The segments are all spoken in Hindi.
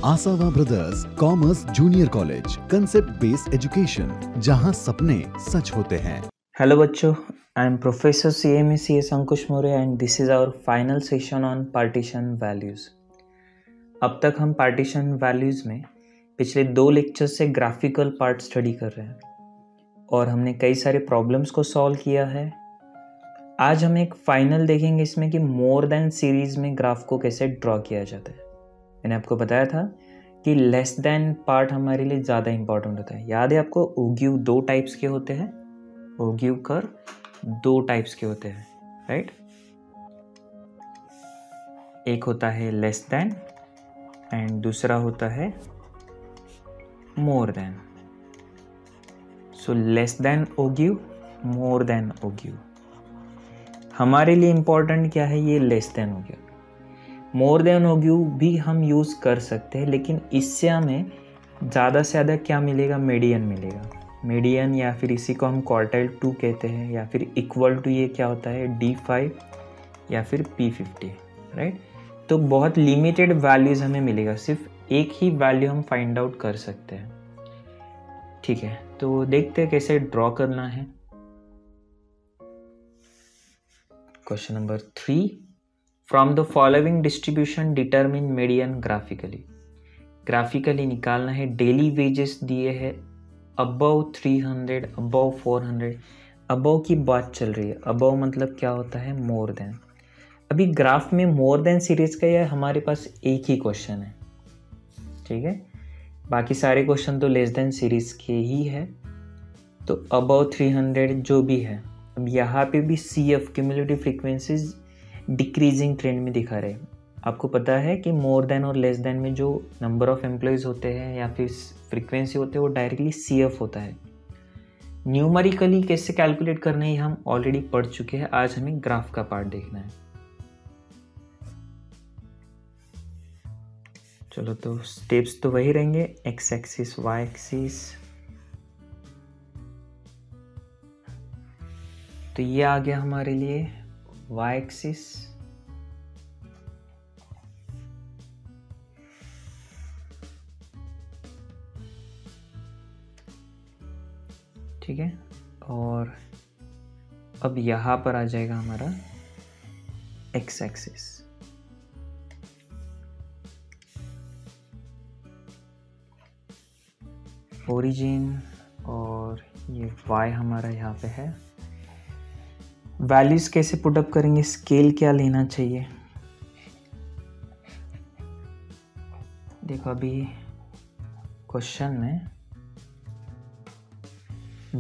आसावा brothers commerce junior college, concept based education, जहां सपने सच होते हैं। हेलो बच्चों, I am professor CMACS Ankush Maurya and this is our final session on partition values. अब तक हम पार्टीशन वैल्यूज़ में पिछले 2 लेक्चर्स से ग्राफिकल पार्ट स्टडी कर रहे हैं और हमने कई सारे प्रॉब्लम्स को सॉल्व किया है। आज हम एक फाइनल देखेंगे इसमें कि मोर देन सीरीज़ में ग्राफ को कैसे ड्रॉ किया जाता है। मैंने आपको बताया था कि लेस देन पार्ट हमारे लिए ज़्यादा इंपॉर्टेंट होता है। याद है आपको, ओग्यू 2 टाइप्स के होते हैं, ओग्यू कर्व 2 टाइप्स के होते हैं, राइट। एक होता है लेस देन एंड दूसरा होता है more than. So less than ओग्यू, more than ओग्यू। हमारे लिए इंपॉर्टेंट क्या है, ये लेस देन ओग्यू। मोर देन ओग्यू भी हम यूज़ कर सकते हैं, लेकिन इससे हमें ज़्यादा से ज़्यादा क्या मिलेगा, मीडियन मिलेगा। मीडियन या फिर इसी को हम क्वार्टाइल 2 कहते हैं, या फिर इक्वल टू ये क्या होता है D5 या फिर P50, राइट। तो बहुत लिमिटेड वैल्यूज़ हमें मिलेगा, सिर्फ एक ही वैल्यू हम फाइंड आउट कर सकते हैं। ठीक है, तो देखते हैं कैसे ड्रॉ करना है। Question number 3, from the following distribution determine median graphically. Graphically निकालना है। डेली वेजेस दिए है अबव 300, अबव 400। अबव की बात चल रही है, अबव मतलब क्या होता है, मोर देन। अभी ग्राफ में मोर देन सीरीज का यह हमारे पास एक ही क्वेश्चन है, ठीक है। बाकी सारे क्वेश्चन तो लेस देन सीरीज के ही है। तो अबव 300 जो भी है, अब यहाँ पे भी CF cumulative frequencies decreasing trend में दिखा रहे हैं। आपको पता है कि मोर देन और लेस देन में जो नंबर ऑफ एम्प्लॉयज़ होते हैं या फिर फ्रीक्वेंसी होते हैं वो डायरेक्टली CF होता है। न्यूमेरिकली कैसे कैलकुलेट करना है हम ऑलरेडी पढ़ चुके हैं। आज हमें ग्राफ का पार्ट देखना है। चलो, तो स्टेप्स तो वही रहेंगे, एक्स एक्सिस, वाई एक्सिस। तो ये आ गया हमारे लिए वाई एक्सिस, ठीक है। और अब यहाँ पर आ जाएगा हमारा एक्स एक्सिस। ओरिजिन, और ये y हमारा यहाँ पे है। वैल्यूज कैसे पुट अप करेंगे, स्केल क्या लेना चाहिए। देखो, अभी क्वेश्चन में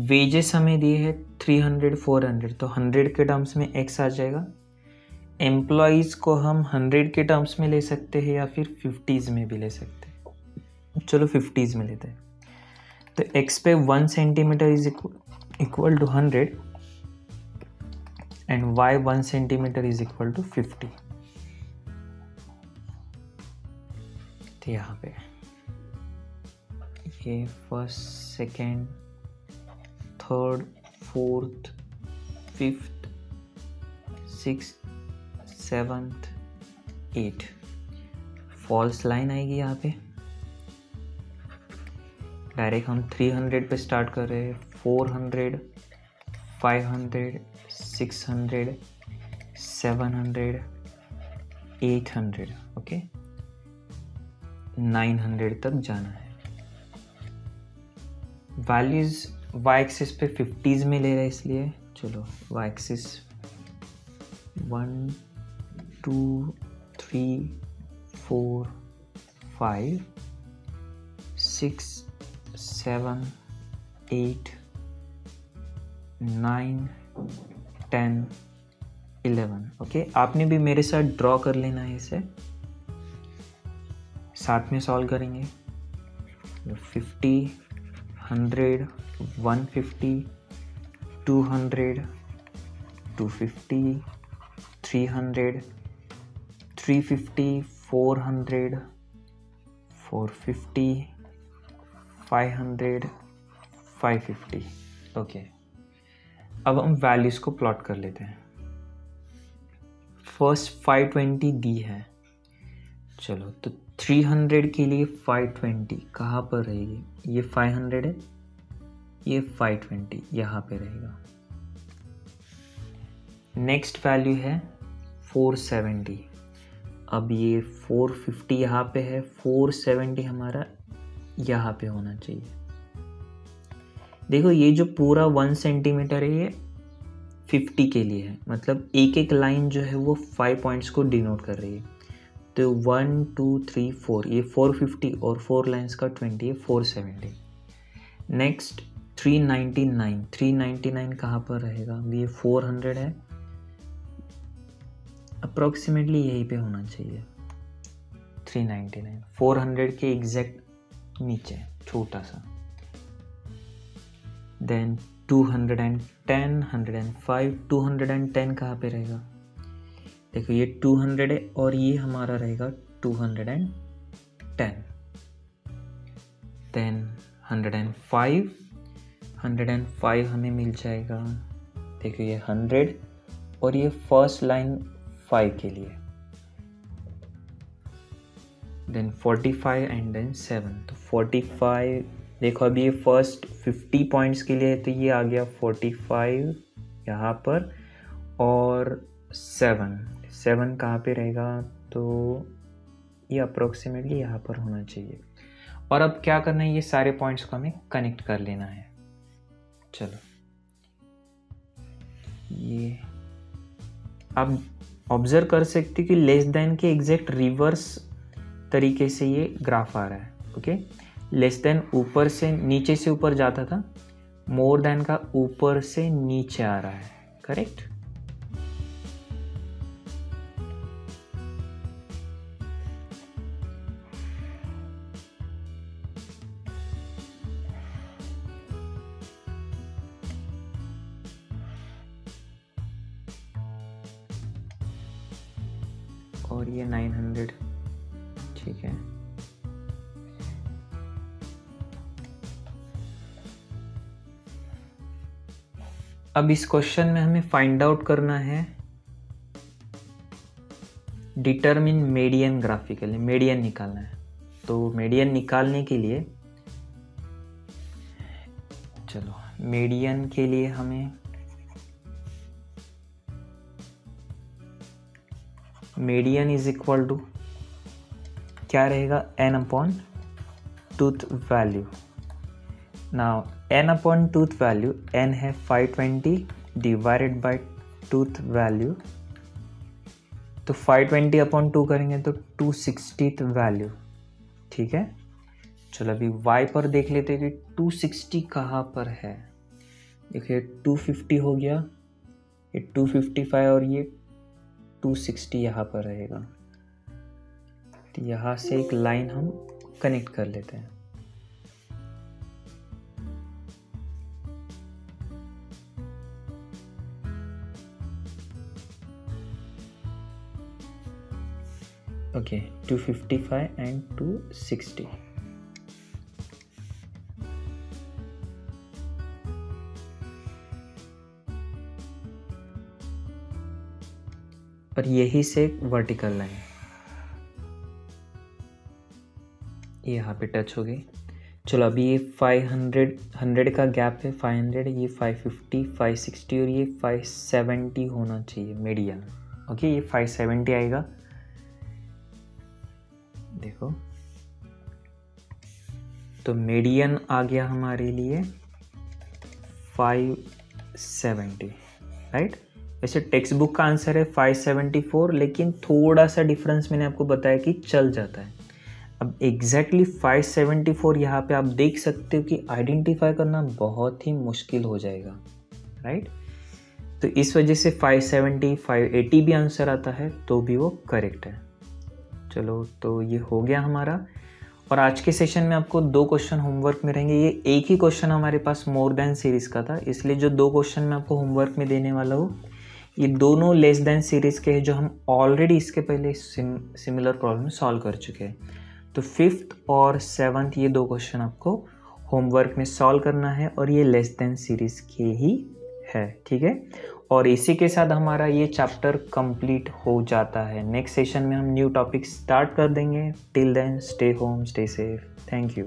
वेजेस हमें दिए हैं 300, 400, तो 100 के टर्म्स में x आ जाएगा। एम्प्लॉयज़ को हम 100 के टर्म्स में ले सकते हैं या फिर 50s में भी ले सकते हैं। चलो 50s में लेते हैं। तो x पे 1 centimetre is equal to 100 and y 1 centimetre is equal to 50। तो यहाँ पे ये first, second, third, fourth, fifth, sixth, seventh, 8 false line आएगी यहाँ पे। डायरेक्ट हम 300 पे स्टार्ट कर रहे हैं, 400, 500, 600, 700, 800, ओके, 900 तक जाना है। वैल्यूज वाई एक्सिस पे 50s में ले रहे हैं, इसलिए चलो वाई एक्सिस 1, 2, 3, 4, 5, 6, 7, 8, 9, 10, 11, ओके। आपने भी मेरे साथ ड्रॉ कर लेना है, इसे साथ में सॉल्व करेंगे। 50, 100, 150, 200, 250, 300, 350, 400, 450, 500, 550, ओके। अब हम वैल्यूज़ को प्लॉट कर लेते हैं। फर्स्ट 520 दी है, चलो तो 300 के लिए 520 कहाँ पर रहेगी? ये 500 है, ये 520 यहाँ पे रहेगा। नेक्स्ट वैल्यू है 470। अब ये 450 यहाँ पे है, 470 हमारा यहाँ पे होना चाहिए। देखो ये जो पूरा 1 सेंटीमीटर है ये 50 के लिए है, मतलब एक एक लाइन जो है वो 5 पॉइंट्स को डिनोट कर रही है। तो 1 2 3 4 ये 450 और 4 लाइन्स का 20 है 470। नेक्स्ट 399 कहाँ पर रहेगा? ये 400 है, अप्रोक्सीमेटली यहीं पे होना चाहिए 399, 400 के एग्जैक्ट नीचे छोटा सा। देन 210, 105, 210 कहाँ पे रहेगा? देखो ये 200 है और ये हमारा रहेगा 210। देन 105 हमें मिल जाएगा। देखो ये 100 और ये फर्स्ट लाइन 5 के लिए। Then 45 and then 7। तो 45 देखो अभी ये फर्स्ट 50 पॉइंट्स के लिए तो ये आ गया 45 यहाँ पर, और 7 कहाँ पे रहेगा? तो ये अप्रोक्सीमेटली यहाँ पर होना चाहिए। और अब क्या करना है, ये सारे पॉइंट्स को हमें कनेक्ट कर लेना है। चलो ये आप ऑब्जर्व कर सकते कि लेस देन के एग्जैक्ट रिवर्स तरीके से ये ग्राफ आ रहा है। ओके, लेस देन ऊपर से नीचे से ऊपर जाता था, मोर देन का ऊपर से नीचे आ रहा है। करेक्ट। और ये 900 ठीक है। अब इस क्वेश्चन में हमें फाइंड आउट करना है डिटरमिन मीडियन ग्राफिकली, मीडियन निकालना है। तो मीडियन निकालने के लिए चलो मीडियन के लिए हमें मीडियन इज इक्वल टू क्या रहेगा? n upon tooth value. Now n upon tooth value, n है 520 डिवाइडेड बाय टूथ वैल्यू, तो 520 अपॉन 2 करेंगे तो 260th वैल्यू। ठीक है, चलो अभी y पर देख लेते हैं कि 260 कहाँ पर है। देखिए 250 हो गया, ये 255 और ये 260 यहाँ पर रहेगा। तो यहाँ से एक लाइन हम कनेक्ट कर लेते हैं। Okay 255 and 260। और यही से वर्टिकल लाइन यहाँ पे टच हो गई। चलो अभी ये 100 का गैप है, 500, ये 550, 560 और ये 570 होना चाहिए मीडियन। ओके, ये 570 आएगा। देखो तो मीडियन आ गया हमारे लिए 570, राइट। वैसे टेक्स्ट बुक का आंसर है 574, लेकिन थोड़ा सा डिफरेंस मैंने आपको बताया कि चल जाता है। अब एग्जैक्टली 574 यहाँ पे आप देख सकते हो कि आइडेंटिफाई करना बहुत ही मुश्किल हो जाएगा, राइट। तो इस वजह से 570, 580 भी आंसर आता है तो भी वो करेक्ट है। चलो तो ये हो गया हमारा। और आज के सेशन में आपको 2 क्वेश्चन होमवर्क में रहेंगे। ये एक ही क्वेश्चन हमारे पास मोर देन सीरीज़ का था, इसलिए जो 2 क्वेश्चन मैं आपको होमवर्क में देने वाला हूँ ये दोनों लेस देन सीरीज़ के हैं, जो हम ऑलरेडी इसके पहले सिमिलर प्रॉब्लम सॉल्व कर चुके हैं। तो 5th और 7th ये 2 क्वेश्चन आपको होमवर्क में सॉल्व करना है और ये लेस देन सीरीज़ के ही है, ठीक है। और इसी के साथ हमारा ये चैप्टर कंप्लीट हो जाता है। नेक्स्ट सेशन में हम न्यू टॉपिक स्टार्ट कर देंगे। Till then stay home, stay safe. Thank you.